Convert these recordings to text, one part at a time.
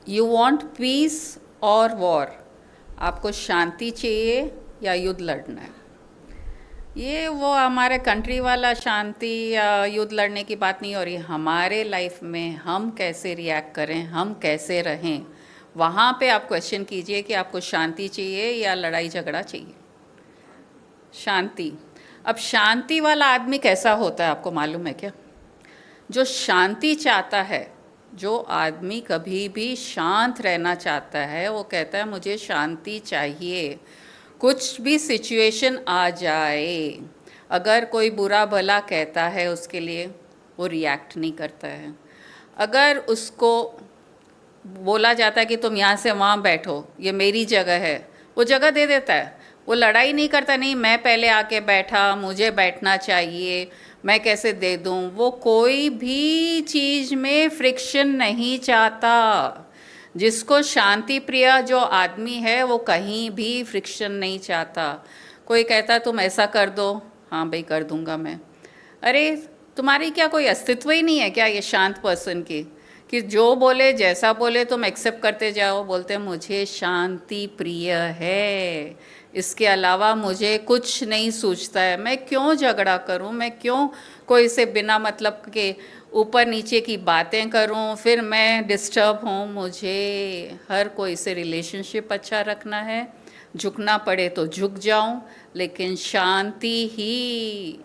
You want piece और war? आपको शांति चाहिए या युद्ध लड़ना है? ये वो हमारे कंट्री वाला शांति या युद्ध लड़ने की बात नहीं हो रही। हमारे लाइफ में हम कैसे रिएक्ट करें, हम कैसे रहें, वहाँ पे आप क्वेश्चन कीजिए कि आपको शांति चाहिए या लड़ाई झगड़ा चाहिए। शांति। अब शांति वाला आदमी कैसा होता है आपको मालूम है क्या? जो शांति चाहता है, जो आदमी कभी भी शांत रहना चाहता है, वो कहता है मुझे शांति चाहिए। कुछ भी सिचुएशन आ जाए, अगर कोई बुरा भला कहता है उसके लिए, वो रिएक्ट नहीं करता है। अगर उसको बोला जाता है कि तुम यहाँ से वहाँ बैठो, ये मेरी जगह है, वो जगह दे देता है। वो लड़ाई नहीं करता, नहीं मैं पहले आके बैठा, मुझे बैठना चाहिए, मैं कैसे दे दूँ। वो कोई भी चीज़ में फ्रिक्शन नहीं चाहता। जिसको शांति प्रिय जो आदमी है वो कहीं भी फ्रिक्शन नहीं चाहता। कोई कहता है तुम ऐसा कर दो, हाँ भाई कर दूंगा मैं। अरे तुम्हारी क्या कोई अस्तित्व ही नहीं है क्या ये शांत पर्सन की, कि जो बोले जैसा बोले तुम एक्सेप्ट करते जाओ? बोलते मुझे शांति प्रिय है, इसके अलावा मुझे कुछ नहीं सूझता है। मैं क्यों झगड़ा करूं, मैं क्यों कोई से बिना मतलब के ऊपर नीचे की बातें करूं, फिर मैं डिस्टर्ब हूं। मुझे हर कोई से रिलेशनशिप अच्छा रखना है, झुकना पड़े तो झुक जाऊं, लेकिन शांति ही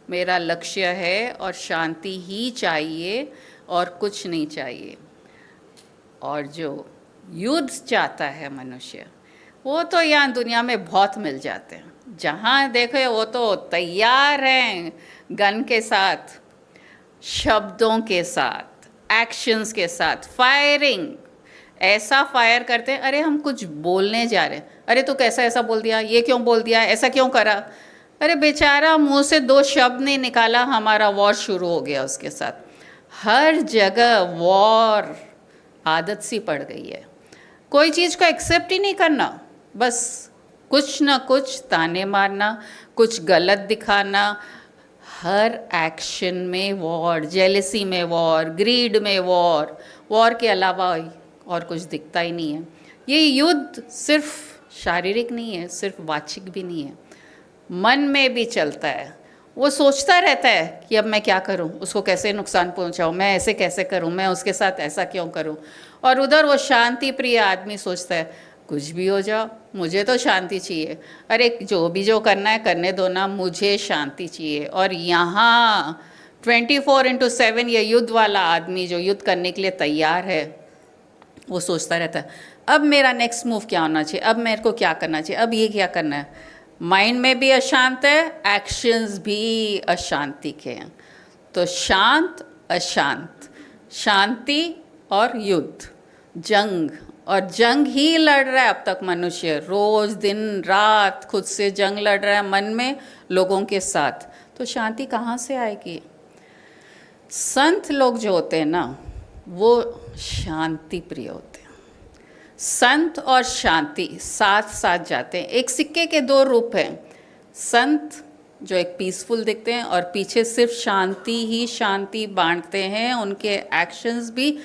मेरा लक्ष्य है और शांति ही चाहिए और कुछ नहीं चाहिए। और जो युद्ध चाहता है मनुष्य, वो तो यहाँ दुनिया में बहुत मिल जाते हैं। जहाँ देखे वो तो तैयार हैं गन के साथ, शब्दों के साथ, एक्शंस के साथ, फायरिंग। ऐसा फायर करते हैं, अरे हम कुछ बोलने जा रहे हैं, अरे तू कैसा ऐसा बोल दिया, ये क्यों बोल दिया, ऐसा क्यों करा। अरे बेचारा मुंह से दो शब्द नहीं निकाला, हमारा वॉर शुरू हो गया उसके साथ। हर जगह वॉर आदत सी पड़ गई है। कोई चीज़ को एक्सेप्ट ही नहीं करना, बस कुछ ना कुछ ताने मारना, कुछ गलत दिखाना। हर एक्शन में वॉर, जेलसी में वॉर, ग्रीड में वॉर, वॉर के अलावा और कुछ दिखता ही नहीं है। ये युद्ध सिर्फ शारीरिक नहीं है, सिर्फ वाचिक भी नहीं है, मन में भी चलता है। वो सोचता रहता है कि अब मैं क्या करूं, उसको कैसे नुकसान पहुंचाऊं, मैं ऐसे कैसे करूं, मैं उसके साथ ऐसा क्यों करूं। और उधर वो शांति प्रिय आदमी सोचता है कुछ भी हो जाओ, मुझे तो शांति चाहिए। अरे जो भी जो करना है करने दो ना, मुझे शांति चाहिए। और यहाँ 24/7 ये युद्ध वाला आदमी जो युद्ध करने के लिए तैयार है, वो सोचता रहता है अब मेरा नेक्स्ट मूव क्या होना चाहिए, अब मेरे को क्या करना चाहिए, अब ये क्या करना है। माइंड में भी अशांत है, एक्शंस भी अशांति के हैं। तो शांत अशांत, शांति और युद्ध, जंग। और जंग ही लड़ रहा है अब तक मनुष्य, रोज दिन रात खुद से जंग लड़ रहा है मन में, लोगों के साथ। तो शांति कहाँ से आएगी? संत लोग जो होते हैं ना, वो शांति प्रिय होते हैं। संत और शांति साथ साथ जाते हैं, एक सिक्के के दो रूप हैं। संत जो एक पीसफुल दिखते हैं और पीछे सिर्फ शांति ही शांति बांटते हैं, उनके एक्शंस भी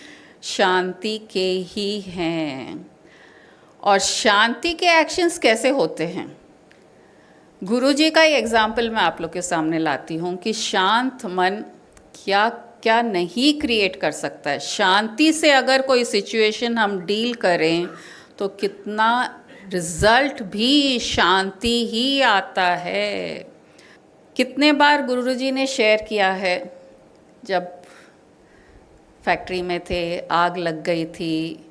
शांति के ही हैं। और शांति के एक्शंस कैसे होते हैं? गुरुजी का ही एग्जाम्पल मैं आप लोग के सामने लाती हूँ कि शांत मन क्या क्या नहीं क्रिएट कर सकता है। शांति से अगर कोई सिचुएशन हम डील करें तो कितना रिजल्ट भी शांति ही आता है। कितने बार गुरुजी ने शेयर किया है, जब फैक्ट्री में थे, आग लग गई थी,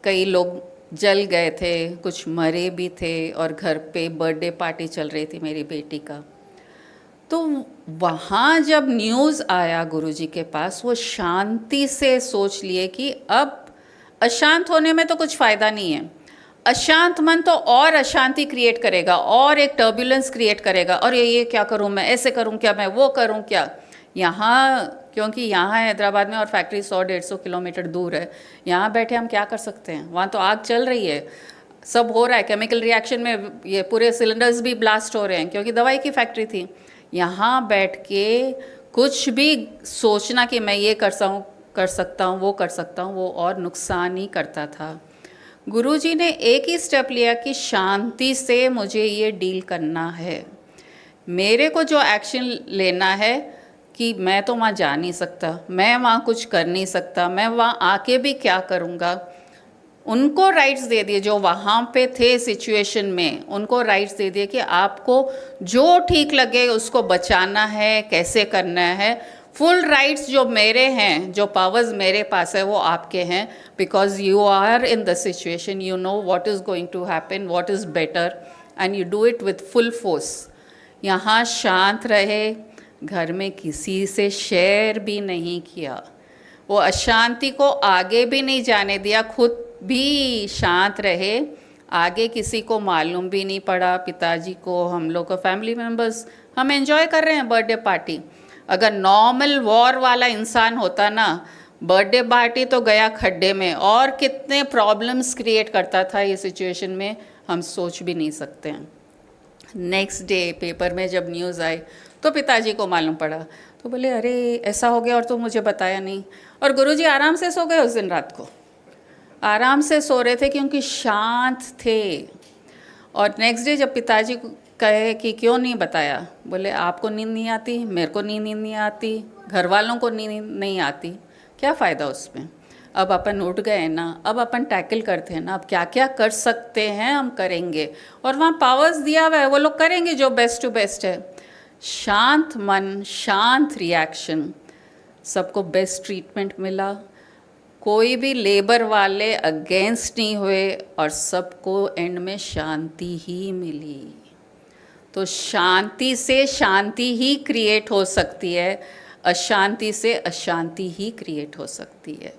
कई लोग जल गए थे, कुछ मरे भी थे, और घर पे बर्थडे पार्टी चल रही थी मेरी बेटी का। तो वहाँ जब न्यूज़ आया गुरुजी के पास, वो शांति से सोच लिए कि अब अशांत होने में तो कुछ फ़ायदा नहीं है। अशांत मन तो और अशांति क्रिएट करेगा, और एक टर्बुलेंस क्रिएट करेगा, और ये क्या करूँ मैं, ऐसे करूँ क्या, मैं वो करूँ क्या। यहाँ क्योंकि यहाँ है हैदराबाद में और फैक्ट्री 100-150 किलोमीटर दूर है, यहाँ बैठे हम क्या कर सकते हैं? वहाँ तो आग चल रही है, सब हो रहा है, केमिकल रिएक्शन में ये पूरे सिलेंडर्स भी ब्लास्ट हो रहे हैं, क्योंकि दवाई की फैक्ट्री थी। यहाँ बैठ के कुछ भी सोचना कि मैं ये कर सकूँ, कर सकता हूँ, वो कर सकता हूँ, वो और नुकसान ही करता था। गुरुजी ने एक ही स्टेप लिया कि शांति से मुझे ये डील करना है। मेरे को जो एक्शन लेना है कि मैं तो वहाँ जा नहीं सकता, मैं वहाँ कुछ कर नहीं सकता, मैं वहाँ आके भी क्या करूँगा। उनको राइट्स दे दिए जो वहाँ पे थे सिचुएशन में, उनको राइट्स दे दिए कि आपको जो ठीक लगे उसको बचाना है, कैसे करना है। फुल राइट्स जो मेरे हैं, जो पावर्स मेरे पास है, वो आपके हैं, because you are in the situation, you know what is going to happen, what is better, and you do it with full force. यहाँ शांत रहे, घर में किसी से शेयर भी नहीं किया, वो अशांति को आगे भी नहीं जाने दिया, खुद भी शांत रहे, आगे किसी को मालूम भी नहीं पड़ा। पिताजी को, हम लोग को, फैमिली मेम्बर्स, हम एंजॉय कर रहे हैं बर्थडे पार्टी। अगर नॉर्मल वॉर वाला इंसान होता ना, बर्थडे पार्टी तो गया खड्डे में, और कितने प्रॉब्लम्स क्रिएट करता था ये सिचुएशन में, हम सोच भी नहीं सकते हैं। नेक्स्ट डे पेपर में जब न्यूज़ आई तो पिताजी को मालूम पड़ा, तो बोले अरे ऐसा हो गया और तो मुझे बताया नहीं। और गुरुजी आराम से सो गए उस दिन रात को, आराम से सो रहे थे क्योंकि शांत थे। और नेक्स्ट डे जब पिताजी को कहे कि क्यों नहीं बताया, बोले आपको नींद नहीं आती, मेरे को नींद नहीं आती, घर वालों को नींद नहीं आती, क्या फ़ायदा उसमें। अब अपन उठ गए ना, अब अपन टैकल करते हैं ना, अब क्या क्या कर सकते हैं हम करेंगे, और वहाँ पावर्स दिया हुआ है, वो लोग करेंगे जो बेस्ट टू बेस्ट है। शांत मन, शांत रिएक्शन, सबको बेस्ट ट्रीटमेंट मिला, कोई भी लेबर वाले अगेंस्ट नहीं हुए, और सबको एंड में शांति ही मिली। तो शांति से शांति ही क्रिएट हो सकती है, अशांति से अशांति ही क्रिएट हो सकती है।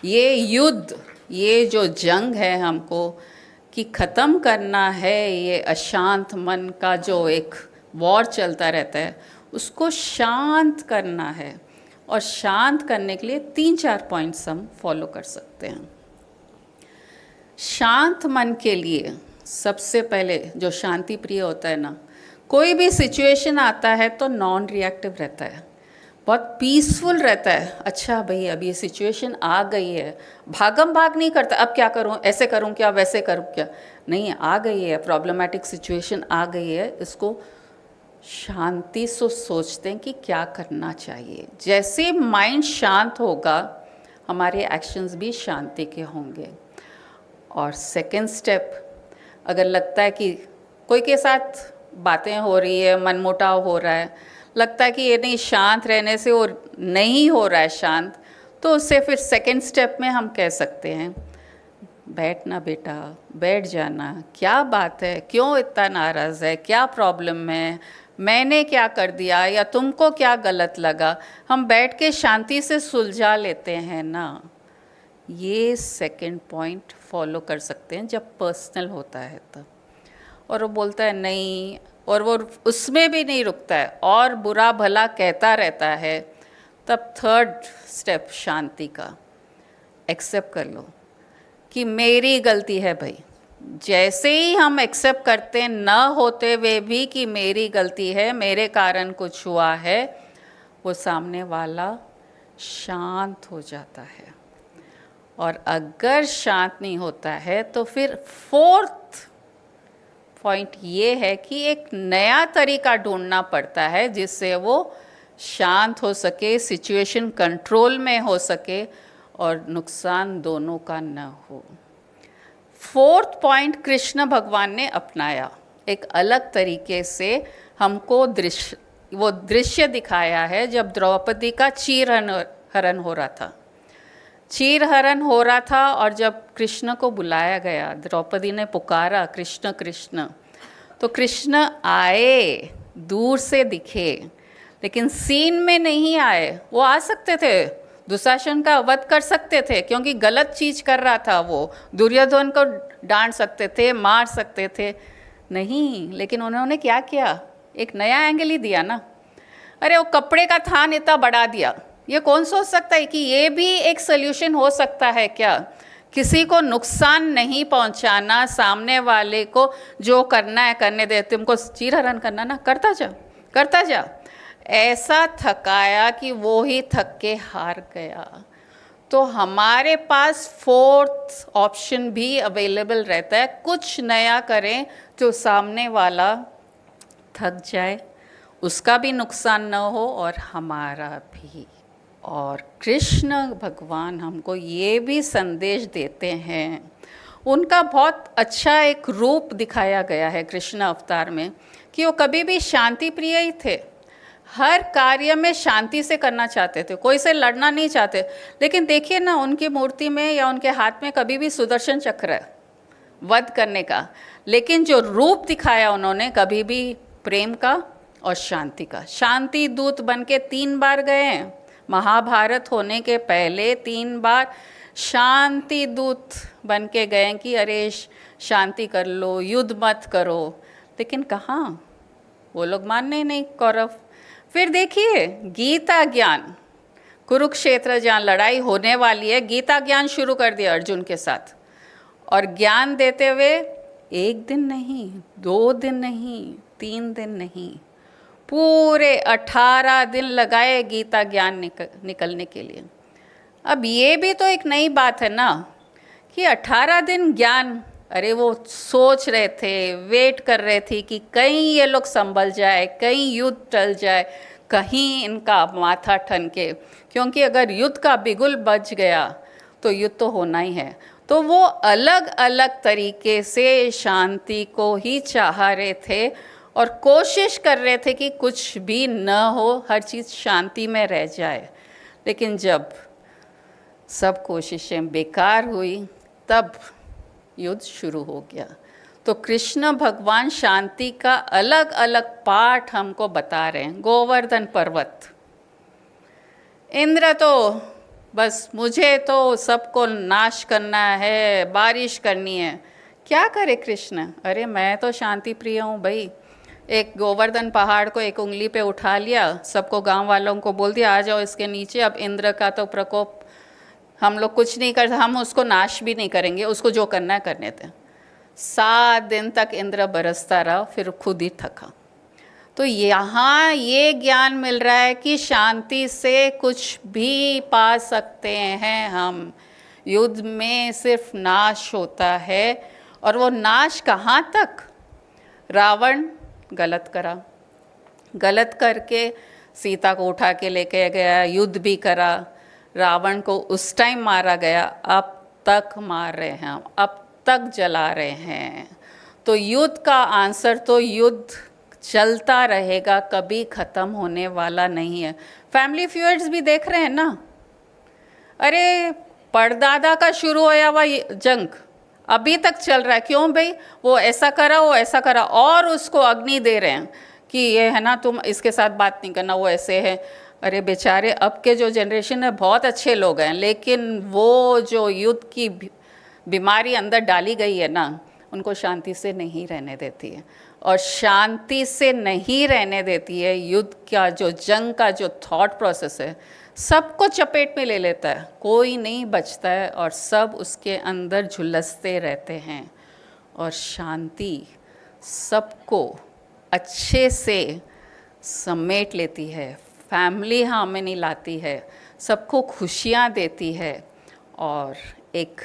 ये युद्ध, ये जो जंग है हमको कि ख़त्म करना है, ये अशांत मन का जो एक वॉर चलता रहता है, उसको शांत करना है। और शांत करने के लिए 3-4 पॉइंट्स हम फॉलो कर सकते हैं। शांत मन के लिए सबसे पहले जो शांति प्रिय होता है ना, कोई भी सिचुएशन आता है तो नॉन रिएक्टिव रहता है, बहुत पीसफुल रहता है। अच्छा भाई अब ये सिचुएशन आ गई है, भागम भाग नहीं करता, अब क्या करूं, ऐसे करूं क्या, वैसे करूं क्या, नहीं, आ गई है, प्रॉब्लमेटिक सिचुएशन आ गई है, इसको शांति से सोचते हैं कि क्या करना चाहिए। जैसे माइंड शांत होगा, हमारे एक्शंस भी शांति के होंगे। और सेकंड स्टेप, अगर लगता है कि कोई के साथ बातें हो रही है, मनमुटाव हो रहा है, लगता है कि ये नहीं, शांत रहने से वो नहीं हो रहा है शांत, तो उससे फिर सेकंड स्टेप में हम कह सकते हैं, बैठना बेटा, बैठ जाना, क्या बात है, क्यों इतना नाराज़ है, क्या प्रॉब्लम है, मैंने क्या कर दिया या तुमको क्या गलत लगा, हम बैठ के शांति से सुलझा लेते हैं ना। ये सेकंड पॉइंट फॉलो कर सकते हैं जब पर्सनल होता है तब। और वो बोलता है नहीं, और वो उसमें भी नहीं रुकता है और बुरा भला कहता रहता है, तब थर्ड स्टेप शांति का, एक्सेप्ट कर लो कि मेरी गलती है भाई। जैसे ही हम एक्सेप्ट करते हैं, न होते हुए भी कि मेरी गलती है, मेरे कारण कुछ हुआ है, वो सामने वाला शांत हो जाता है। और अगर शांत नहीं होता है तो फिर फोर्थ पॉइंट ये है कि एक नया तरीका ढूंढना पड़ता है जिससे वो शांत हो सके, सिचुएशन कंट्रोल में हो सके और नुकसान दोनों का न हो। फोर्थ पॉइंट कृष्ण भगवान ने अपनाया, एक अलग तरीके से हमको वो दृश्य दिखाया है जब द्रौपदी का चीरहरण हो रहा था। चीरहरण हो रहा था और जब कृष्ण को बुलाया गया, द्रौपदी ने पुकारा कृष्ण कृष्ण, तो कृष्ण आए, दूर से दिखे, लेकिन सीन में नहीं आए। वो आ सकते थे, दुशासन का वध कर सकते थे क्योंकि गलत चीज़ कर रहा था वो, दुर्योधन को डांट सकते थे, मार सकते थे, नहीं, लेकिन उन्होंने क्या किया, एक नया एंगल ही दिया ना। अरे वो कपड़े का थान इतना बढ़ा दिया, ये कौन सोच सकता है कि ये भी एक सोल्यूशन हो सकता है क्या। किसी को नुकसान नहीं पहुंचाना, सामने वाले को जो करना है करने दे, तुमको चीरहरण करना ना, करता जा करता जा। ऐसा थकाया कि वो ही थक के हार गया। तो हमारे पास फोर्थ ऑप्शन भी अवेलेबल रहता है, कुछ नया करें जो सामने वाला थक जाए, उसका भी नुकसान न हो और हमारा भी। और कृष्ण भगवान हमको ये भी संदेश देते हैं, उनका बहुत अच्छा एक रूप दिखाया गया है कृष्ण अवतार में, कि वो कभी भी शांति प्रिय ही थे, हर कार्य में शांति से करना चाहते थे, कोई से लड़ना नहीं चाहते। लेकिन देखिए ना, उनकी मूर्ति में या उनके हाथ में कभी भी सुदर्शन चक्र है वध करने का, लेकिन जो रूप दिखाया उन्होंने कभी भी प्रेम का और शांति का। शांति दूत बन के 3 बार गए हैं, महाभारत होने के पहले 3 बार शांति दूत बन के गए कि अरे शांति कर लो, युद्ध मत करो। लेकिन कहाँ, वो लोग मानने नहीं, कौरव। फिर देखिए गीता ज्ञान, कुरुक्षेत्र जहाँ लड़ाई होने वाली है, गीता ज्ञान शुरू कर दिया अर्जुन के साथ, और ज्ञान देते हुए 1 दिन नहीं, 2 दिन नहीं, 3 दिन नहीं, पूरे 18 दिन लगाए गीता ज्ञान निकलने के लिए। अब ये भी तो एक नई बात है ना कि 18 दिन ज्ञान। अरे वो सोच रहे थे, वेट कर रहे थे कि कहीं ये लोग संभल जाए, कहीं युद्ध टल जाए, कहीं इनका माथा ठनके, क्योंकि अगर युद्ध का बिगुल बज गया तो युद्ध तो होना ही है। तो वो अलग अलग तरीके से शांति को ही चाह रहे थे और कोशिश कर रहे थे कि कुछ भी न हो, हर चीज़ शांति में रह जाए। लेकिन जब सब कोशिशें बेकार हुई तब युद्ध शुरू हो गया। तो कृष्ण भगवान शांति का अलग अलग पाठ हमको बता रहे हैं। गोवर्धन पर्वत, इंद्र तो बस मुझे तो सबको नाश करना है, बारिश करनी है। क्या करे कृष्ण? अरे मैं तो शांति प्रिय हूँ भाई। एक गोवर्धन पहाड़ को एक उंगली पे उठा लिया, सबको गांव वालों को बोल दिया आ जाओ इसके नीचे। अब इंद्र का तो प्रकोप हम लोग कुछ नहीं कर, हम उसको नाश भी नहीं करेंगे, उसको जो करना है करने दें। 7 दिन तक इंद्र बरसता रहा, फिर खुद ही थका। तो यहाँ ये ज्ञान मिल रहा है कि शांति से कुछ भी पा सकते हैं हम। युद्ध में सिर्फ नाश होता है, और वो नाश कहाँ तक? रावण गलत करा, गलत करके सीता को उठा के लेके गया, युद्ध भी करा, रावण को उस टाइम मारा गया, अब तक मार रहे हैं, अब तक जला रहे हैं। तो युद्ध का आंसर तो युद्ध चलता रहेगा, कभी ख़त्म होने वाला नहीं है। फैमिली फ्यूड्स भी देख रहे हैं ना। अरे परदादा का शुरू होया हुआ जंग अभी तक चल रहा है। क्यों भाई? वो ऐसा करा, वो ऐसा करा, और उसको अग्नि दे रहे हैं कि ये है ना, तुम इसके साथ बात नहीं करना, वो ऐसे है। अरे बेचारे अब के जो जनरेशन है बहुत अच्छे लोग हैं, लेकिन वो जो युद्ध की बीमारी अंदर डाली गई है ना, उनको शांति से नहीं रहने देती है। और शांति से नहीं रहने देती है युद्ध का, जो जंग का जो थॉट प्रोसेस है, सबको चपेट में ले लेता है, कोई नहीं बचता है और सब उसके अंदर झुलसते रहते हैं। और शांति सबको अच्छे से समेट लेती है, फैमिली हार्मनी लाती है, सबको खुशियाँ देती है, और एक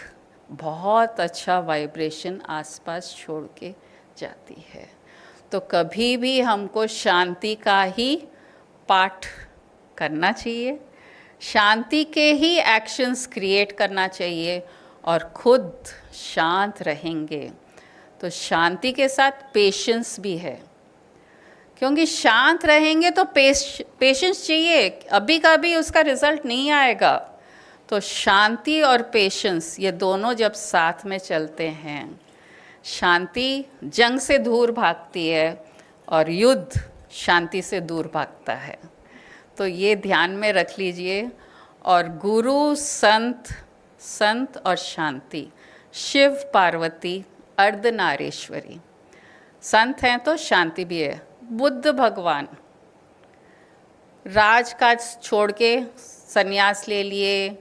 बहुत अच्छा वाइब्रेशन आसपास छोड़ के जाती है। तो कभी भी हमको शांति का ही पाठ करना चाहिए, शांति के ही एक्शंस क्रिएट करना चाहिए, और खुद शांत रहेंगे तो शांति के साथ पेशेंस भी है, क्योंकि शांत रहेंगे तो पेशेंस चाहिए, अभी कभी उसका रिजल्ट नहीं आएगा। तो शांति और पेशेंस ये दोनों जब साथ में चलते हैं, शांति जंग से दूर भागती है और युद्ध शांति से दूर भागता है। तो ये ध्यान में रख लीजिए। और गुरु, संत और शांति, शिव पार्वती अर्धनारीश्वरी, संत हैं तो शांति भी है। बुद्ध भगवान राजकाज छोड़ के संन्यास ले लिए,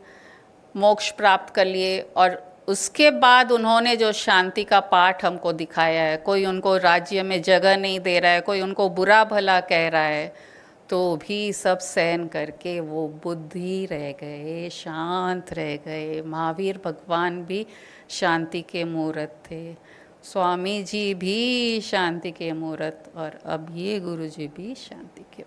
मोक्ष प्राप्त कर लिए, और उसके बाद उन्होंने जो शांति का पाठ हमको दिखाया है, कोई उनको राज्य में जगह नहीं दे रहा है, कोई उनको बुरा भला कह रहा है, तो भी सब सहन करके वो बुद्धि रह गए, शांत रह गए। महावीर भगवान भी शांति के मूर्त थे, स्वामी जी भी शांति के मूर्त, और अब ये गुरु जी भी शांति के